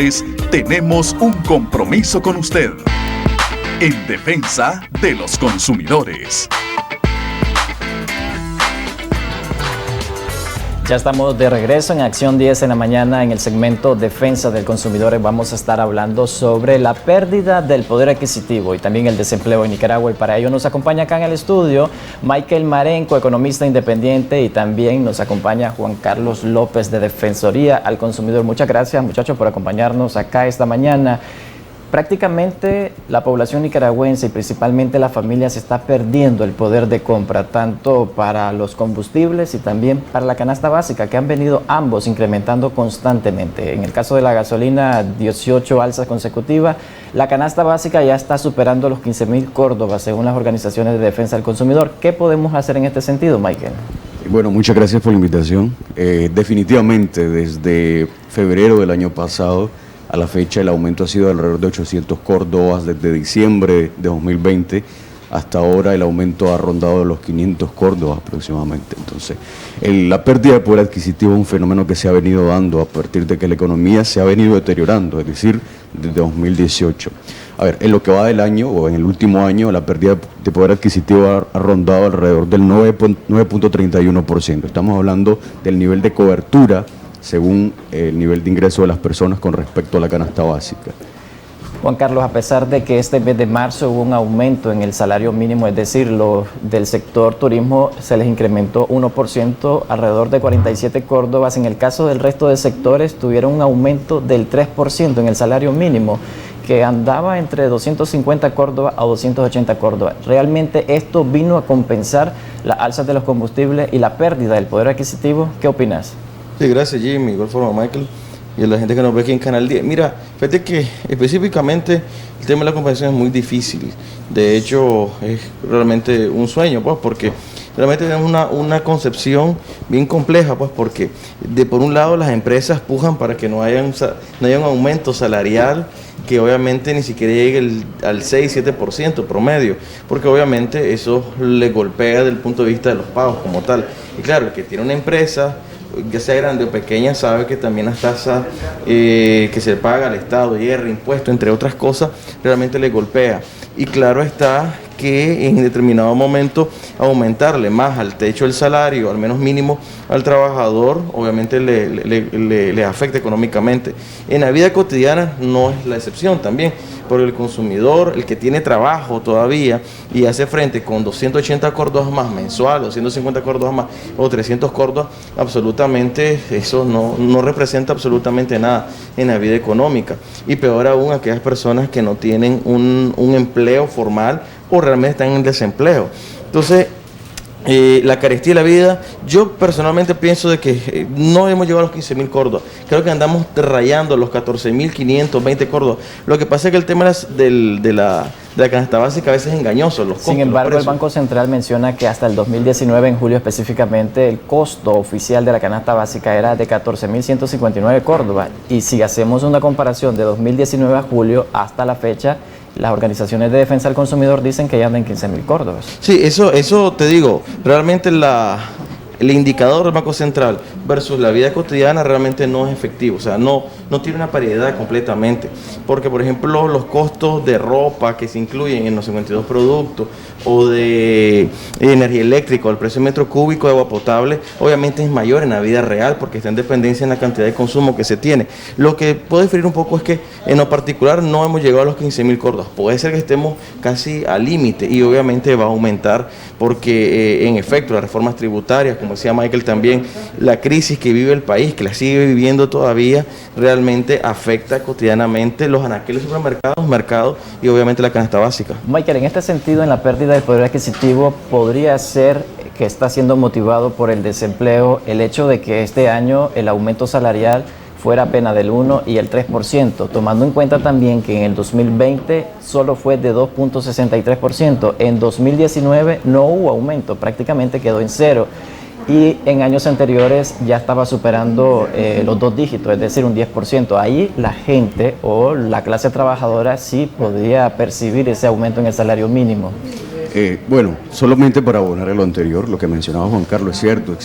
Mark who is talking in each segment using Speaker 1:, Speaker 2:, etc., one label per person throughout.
Speaker 1: consumibles, tenemos un compromiso con usted. En defensa de los consumidores.
Speaker 2: Ya estamos de regreso en Acción 10 en la mañana en el segmento Defensa del Consumidor. Vamos a estar hablando sobre la pérdida del poder adquisitivo y también el desempleo en Nicaragua. Y para ello nos acompaña acá en el estudio Michael Marenco, economista independiente, y también nos acompaña Juan Carlos López de Defensoría al Consumidor. Muchas gracias, muchachos, por acompañarnos acá esta mañana. Prácticamente la población nicaragüense y principalmente la familia se está perdiendo el poder de compra, tanto para los combustibles y también para la canasta básica, que han venido ambos incrementando constantemente. En el caso de la gasolina, 18 alzas consecutivas. La canasta básica ya está superando los 15.000 córdobas, según las organizaciones de defensa del consumidor. ¿Qué podemos hacer en este sentido, Michael?
Speaker 3: Bueno, muchas gracias por la invitación. Definitivamente, desde febrero del año pasado, a la fecha el aumento ha sido de alrededor de 800 córdobas desde diciembre de 2020 hasta ahora el aumento ha rondado los 500 córdobas aproximadamente. Entonces, la pérdida de poder adquisitivo es un fenómeno que se ha venido dando a partir de que la economía se ha venido deteriorando, es decir, desde 2018. A ver, en lo que va del año o en el último año, la pérdida de poder adquisitivo ha rondado alrededor del 9.31%. Estamos hablando del nivel de cobertura según el nivel de ingreso de las personas con respecto a la canasta básica.
Speaker 2: Juan Carlos, a pesar de que este mes de marzo hubo un aumento en el salario mínimo, es decir, los del sector turismo se les incrementó 1%, alrededor de 47 córdobas. En el caso del resto de sectores tuvieron un aumento del 3% en el salario mínimo, que andaba entre 250 córdobas a 280 córdobas. ¿Realmente esto vino a compensar las alzas de los combustibles y la pérdida del poder adquisitivo? ¿Qué opinas?
Speaker 4: Sí, gracias Jimmy, igual forma Michael y a la gente que nos ve aquí en Canal 10. Mira, fíjate que específicamente el tema de la compensación es muy difícil. De hecho, es realmente un sueño, pues, porque realmente tenemos una concepción bien compleja, pues, porque por un lado las empresas pujan para que no haya un aumento salarial que obviamente ni siquiera llegue al 6-7% promedio, porque obviamente eso le golpea desde el punto de vista de los pagos como tal. Y claro, el que tiene una empresa, ya sea grande o pequeña, sabe que también las tasas que se paga al Estado, IR, impuestos, entre otras cosas, realmente le golpea. Y claro está que en determinado momento aumentarle más al techo del salario, al menos mínimo, al trabajador, obviamente le afecta económicamente. En la vida cotidiana no es la excepción también, porque el consumidor, el que tiene trabajo todavía y hace frente con 280 córdobas más mensual, 250 córdobas más o 300 córdobas, absolutamente eso no representa absolutamente nada en la vida económica. Y peor aún aquellas personas que no tienen un empleo formal o realmente están en desempleo. Entonces, la carestía de la vida, yo personalmente pienso de que no hemos llegado a los 15.000 córdobas, creo que andamos rayando los 14.520 córdobas. Lo que pasa es que el tema de la canasta básica a veces es engañoso.
Speaker 2: Sin embargo, el Banco Central menciona que hasta el 2019, en julio específicamente, el costo oficial de la canasta básica era de 14.159 córdobas, y si hacemos una comparación de 2019 a julio hasta la fecha, las organizaciones de defensa del consumidor dicen que ya andan en 15.000 córdobas.
Speaker 4: Sí, eso te digo, realmente el indicador del Banco Central versus la vida cotidiana realmente no es efectivo, o sea, no tiene una paridad completamente, porque por ejemplo los costos de ropa que se incluyen en los 52 productos o de energía eléctrica o el precio de metro cúbico de agua potable obviamente es mayor en la vida real porque está en dependencia en la cantidad de consumo que se tiene. Lo que puedo diferir un poco es que en lo particular no hemos llegado a los 15.000 córdobas, puede ser que estemos casi al límite y obviamente va a aumentar porque en efecto las reformas tributarias, como decía Michael también, la crisis que vive el país, que la sigue viviendo todavía, realmente afecta cotidianamente los anaqueles, supermercados, mercados y obviamente la canasta básica.
Speaker 2: Michael, en este sentido, en la pérdida del poder adquisitivo, podría ser que está siendo motivado por el desempleo el hecho de que este año el aumento salarial fuera apenas del 1 y el 3%, tomando en cuenta también que en el 2020 solo fue de 2.63%, en 2019 no hubo aumento, prácticamente quedó en cero. Y en años anteriores ya estaba superando los 2 dígitos, es decir, un 10%. Ahí la gente o la clase trabajadora sí podía percibir ese aumento en el salario mínimo.
Speaker 3: Bueno, solamente para abonar a lo anterior, lo que mencionaba Juan Carlos es cierto,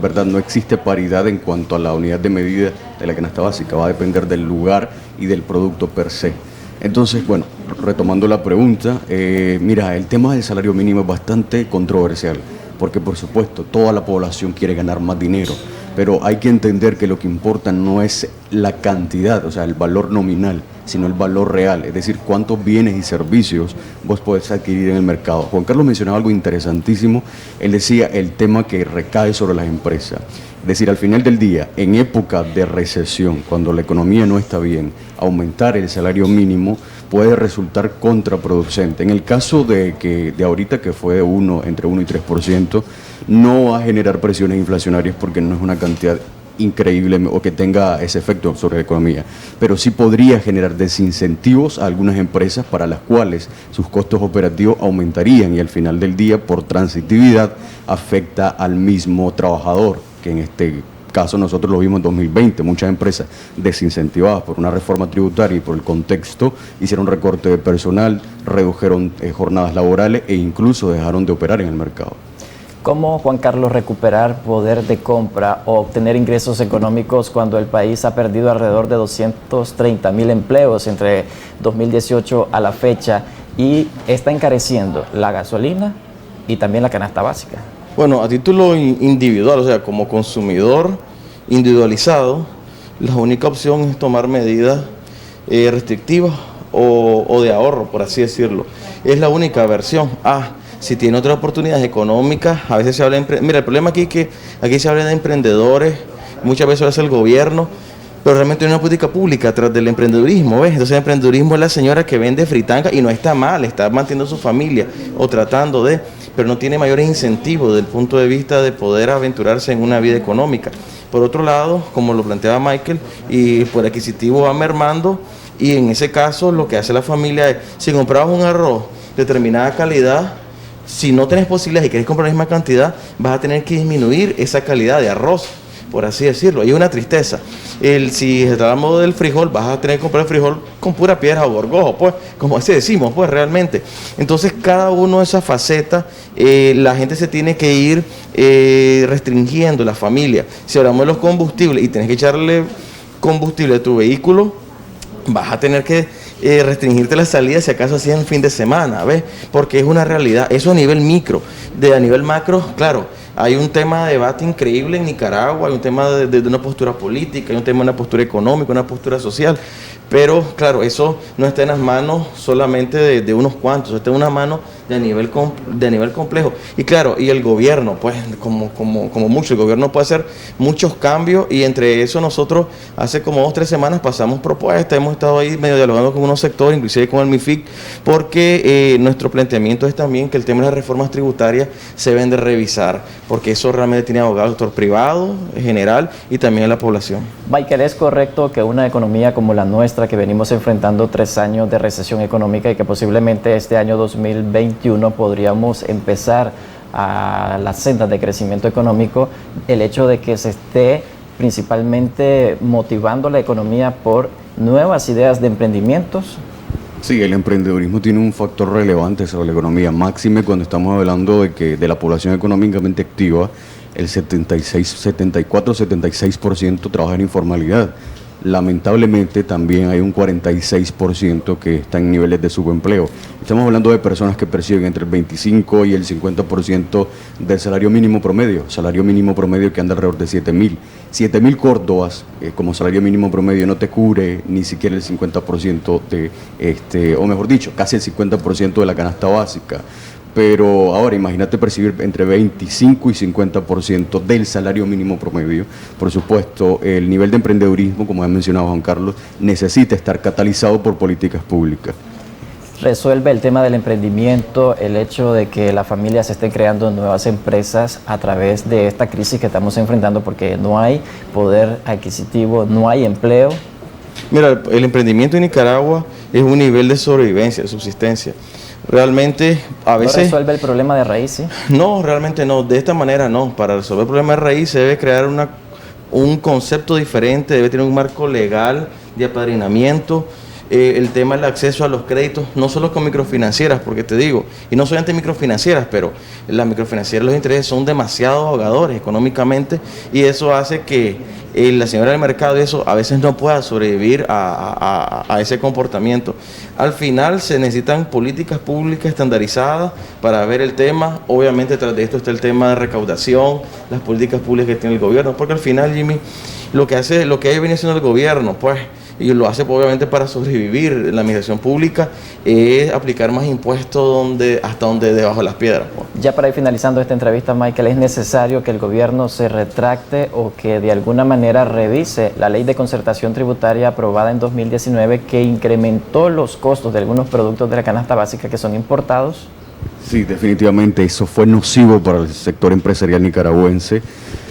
Speaker 3: verdad, no existe paridad en cuanto a la unidad de medida de la canasta básica, va a depender del lugar y del producto per se. Entonces, bueno, retomando la pregunta, mira, el tema del salario mínimo es bastante controversial, porque por supuesto toda la población quiere ganar más dinero, pero hay que entender que lo que importa no es la cantidad, o sea, el valor nominal, sino el valor real, es decir, cuántos bienes y servicios vos podés adquirir en el mercado. Juan Carlos mencionaba algo interesantísimo, él decía el tema que recae sobre las empresas. Es decir, al final del día, en época de recesión, cuando la economía no está bien, aumentar el salario mínimo puede resultar contraproducente. En el caso de ahorita, que fue entre 1 y 3%, no va a generar presiones inflacionarias porque no es una cantidad increíble o que tenga ese efecto sobre la economía, pero sí podría generar desincentivos a algunas empresas para las cuales sus costos operativos aumentarían y al final del día, por transitividad, afecta al mismo trabajador, que en este caso nosotros lo vimos en 2020, muchas empresas desincentivadas por una reforma tributaria y por el contexto hicieron recorte de personal, redujeron jornadas laborales e incluso dejaron de operar en el mercado.
Speaker 2: ¿Cómo, Juan Carlos, recuperar poder de compra o obtener ingresos económicos cuando el país ha perdido alrededor de 230.000 empleos entre 2018 a la fecha y está encareciendo la gasolina y también la canasta básica?
Speaker 4: Bueno, a título individual, o sea, como consumidor individualizado, la única opción es tomar medidas restrictivas o de ahorro, por así decirlo. Es la única versión. Si tiene otras oportunidades económicas, a veces se habla de... Mira, el problema aquí es que aquí se habla de emprendedores, muchas veces lo hace el gobierno, pero realmente hay una política pública atrás del emprendedurismo, ¿ves? Entonces el emprendedurismo es la señora que vende fritanga y no está mal, está manteniendo su familia o tratando de, pero no tiene mayores incentivos desde el punto de vista de poder aventurarse en una vida económica. Por otro lado, como lo planteaba Michael, y por adquisitivo va mermando, y en ese caso lo que hace la familia es, si comprabas un arroz de determinada calidad, si no tenés posibilidades y querés comprar la misma cantidad, vas a tener que disminuir esa calidad de arroz, por así decirlo. Hay una tristeza. Si hablamos del frijol, vas a tener que comprar el frijol con pura piedra o gorgojo, pues, como así decimos, pues, realmente. Entonces, cada uno de esas facetas, la gente se tiene que ir restringiendo, la familia. Si hablamos de los combustibles y tenés que echarle combustible a tu vehículo, vas a tener que restringirte la salida si acaso hacían fin de semana, ¿ves? Porque es una realidad, eso a nivel micro. A nivel macro, claro, hay un tema de debate increíble en Nicaragua, hay un tema de una postura política, hay un tema de una postura económica, una postura social, pero claro, eso no está en las manos solamente de unos cuantos, está en una mano de nivel complejo. Y claro, y el gobierno, pues, como mucho, el gobierno puede hacer muchos cambios y entre eso nosotros hace como 2 o 3 semanas pasamos propuestas, hemos estado ahí medio dialogando con unos sectores, inclusive con el MIFIC, porque nuestro planteamiento es también que el tema de las reformas tributarias se deben de revisar, porque eso realmente tiene abogado del sector privado, en general, y también a la población.
Speaker 2: Michael, ¿es correcto que una economía como la nuestra, que venimos enfrentando 3 años de recesión económica y que posiblemente este año 2021 podríamos empezar a la senda de crecimiento económico, el hecho de que se esté principalmente motivando la economía por nuevas ideas de emprendimientos?
Speaker 3: Sí, el emprendedurismo tiene un factor relevante sobre la economía, máxime cuando estamos hablando de la población económicamente activa, el 74-76% trabaja en informalidad. Lamentablemente también hay un 46% que está en niveles de subempleo. Estamos hablando de personas que perciben entre el 25 y el 50% del salario mínimo promedio que anda alrededor de 7.000 córdobas como salario mínimo promedio no te cubre ni siquiera el 50% o mejor dicho, casi el 50% de la canasta básica. Pero ahora imagínate percibir entre 25 y 50% del salario mínimo promedio. Por supuesto, el nivel de emprendedurismo, como ha mencionado Juan Carlos, necesita estar catalizado por políticas públicas.
Speaker 2: ¿Resuelve el tema del emprendimiento el hecho de que las familias estén creando nuevas empresas a través de esta crisis que estamos enfrentando porque no hay poder adquisitivo, no hay empleo?
Speaker 4: Mira, el emprendimiento en Nicaragua es un nivel de sobrevivencia, de subsistencia. Realmente, a veces... ¿No
Speaker 2: resuelve el problema de raíz, sí?
Speaker 4: No, realmente no. De esta manera no. Para resolver el problema de raíz se debe crear un concepto diferente, debe tener un marco legal de apadrinamiento. el tema del acceso a los créditos, no solo con microfinancieras, porque te digo, y no solamente microfinancieras, pero las microfinancieras, los intereses son demasiado ahogadores económicamente, y eso hace que la señora del mercado eso a veces no pueda sobrevivir a ese comportamiento. Al final se necesitan políticas públicas estandarizadas para ver el tema. Obviamente tras de esto está el tema de recaudación, las políticas públicas que tiene el gobierno, porque al final, Jimmy, lo que viene haciendo el gobierno, pues, y lo hace obviamente para sobrevivir en la administración pública, es aplicar más impuestos hasta donde debajo de las piedras. Pues.
Speaker 2: Ya para ir finalizando esta entrevista, Michael, ¿es necesario que el gobierno se retracte o que de alguna manera revise la ley de concertación tributaria aprobada en 2019 que incrementó los costos de algunos productos de la canasta básica que son importados?
Speaker 3: Sí, definitivamente eso fue nocivo para el sector empresarial nicaragüense.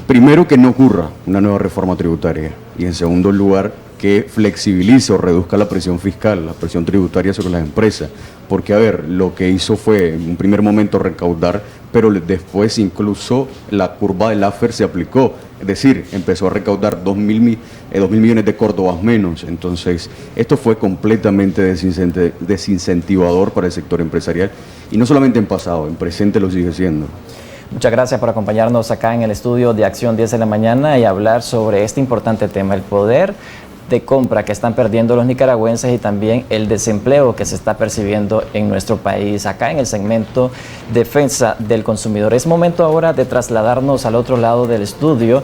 Speaker 3: Primero, que no ocurra una nueva reforma tributaria, y en segundo lugar, que flexibilice o reduzca la presión fiscal, la presión tributaria sobre las empresas. Porque, a ver, lo que hizo fue en un primer momento recaudar, pero después incluso la curva del AFER se aplicó. Es decir, empezó a recaudar 2.000 millones de córdobas menos. Entonces, esto fue completamente desincentivador para el sector empresarial. Y no solamente en pasado, en presente lo sigue siendo.
Speaker 2: Muchas gracias por acompañarnos acá en el estudio de Acción 10 de la mañana y hablar sobre este importante tema, el poder de compra que están perdiendo los nicaragüenses y también el desempleo que se está percibiendo en nuestro país, acá en el segmento Defensa del Consumidor. Es momento ahora de trasladarnos al otro lado del estudio